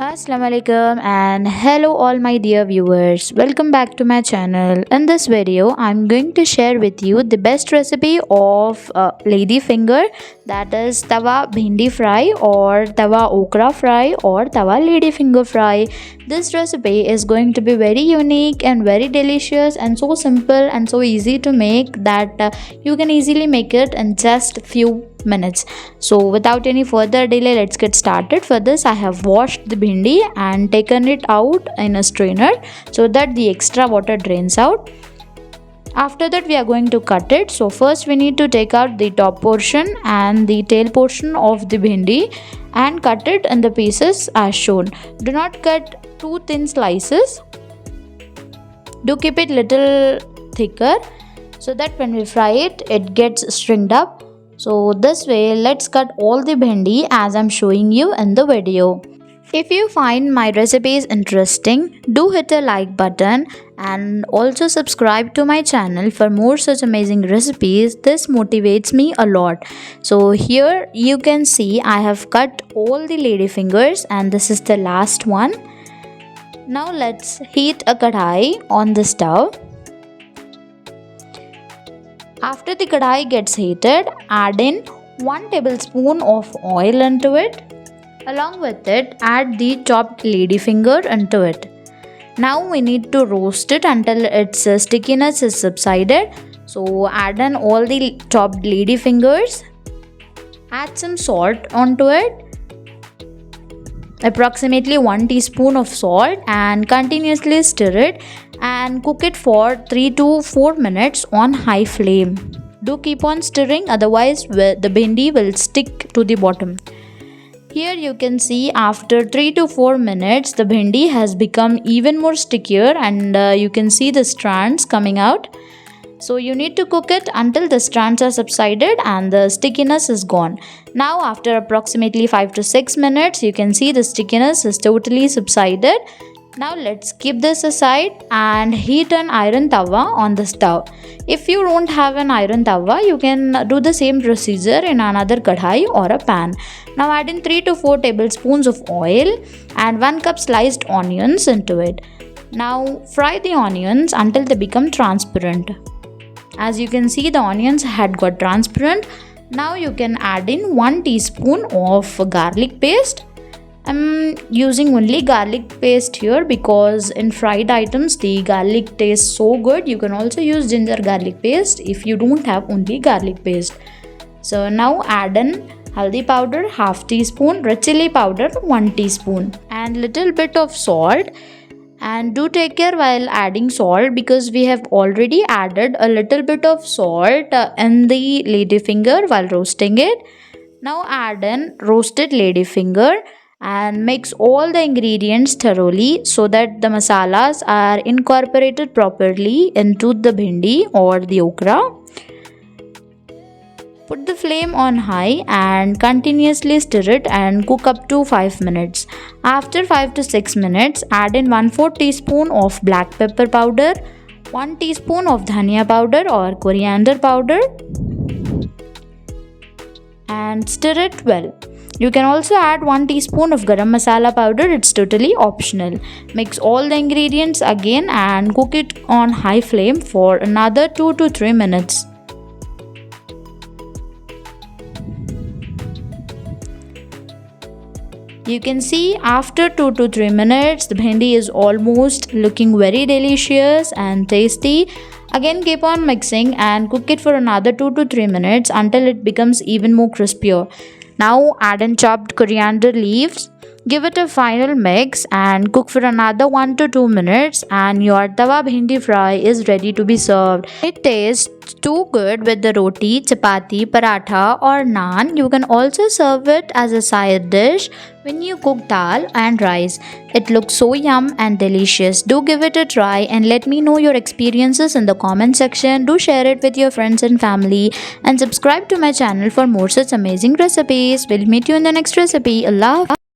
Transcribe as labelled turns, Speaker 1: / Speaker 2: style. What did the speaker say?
Speaker 1: Assalamualaikum and hello all my dear viewers, welcome back to my channel. In this video I'm going to share with you the best recipe of lady finger, that is tawa bhindi fry or tawa okra fry or tawa lady finger fry. This recipe is going to be very unique and very delicious and so simple and so easy to make that you can easily make it in just few minutes. So without any further delay, let's get started. For this I have washed the bhindi and taken it out in a strainer so that the extra water drains out. After that we are going to cut it. So first we need to take out the top portion and the tail portion of the bhindi and cut it in the pieces as shown. Do not cut too thin slices. Do keep it little thicker so that when we fry it, it gets stringed up. So this way, let's cut all the bhindi as I'm showing you in the video. If you find my recipes interesting, do hit a like button and also subscribe to my channel for more such amazing recipes. This motivates me a lot. So here you can see I have cut all the lady fingers and this is the last one. Now let's heat a kadhai on the stove. After the kadhai gets heated, add in 1 tablespoon of oil into it. Along with it, add the chopped lady finger into it. Now we need to roast it until its stickiness is subsided. So add in all the chopped lady fingers. Add some salt onto it. Approximately 1 teaspoon of salt and continuously stir it and cook it for 3 to 4 minutes on high flame. Do keep on stirring, otherwise the bhindi will stick to the bottom. Here you can see after 3 to 4 minutes the bhindi has become even more stickier and you can see the strands coming out. So you need to cook it until the strands are subsided and the stickiness is gone. Now after approximately 5 to 6 minutes, you can see the stickiness is totally subsided. Now let's keep this aside and heat an iron tawa on the stove. If you don't have an iron tawa, you can do the same procedure in another kadhai or a pan. Now add in 3 to 4 tablespoons of oil and 1 cup sliced onions into it. Now fry the onions until they become transparent. As you can see, the onions had got transparent. Now you can add in 1 teaspoon of garlic paste. I'm using only garlic paste here because in fried items the garlic tastes so good. You can also use ginger garlic paste if you don't have only garlic paste. So now add in haldi powder half teaspoon, red chili powder 1 teaspoon and little bit of salt. And do take care while adding salt because we have already added a little bit of salt in the lady finger while roasting it. Now add in roasted lady finger and mix all the ingredients thoroughly so that the masalas are incorporated properly into the bhindi or the okra. Put the flame on high and continuously stir it and cook up to 5 minutes. After 5 to 6 minutes, add in 1/4 teaspoon of black pepper powder, 1 teaspoon of dhania powder or coriander powder and stir it well. You can also add 1 teaspoon of garam masala powder, it's totally optional. Mix all the ingredients again and cook it on high flame for another 2 to 3 minutes. You can see after 2 to 3 minutes the bhindi is almost looking very delicious and tasty. Again keep on mixing and cook it for another 2 to 3 minutes until it becomes even more crispier. Now add in chopped coriander leaves. Give it a final mix and cook for another 1 to 2 minutes and your tawa bhindi fry is ready to be served. It tastes too good with the roti, chapati, paratha or naan. You can also serve it as a side dish when you cook dal and rice. It looks so yum and delicious. Do give it a try and let me know your experiences in the comment section. Do share it with your friends and family and subscribe to my channel for more such amazing recipes. We'll meet you in the next recipe. Allah.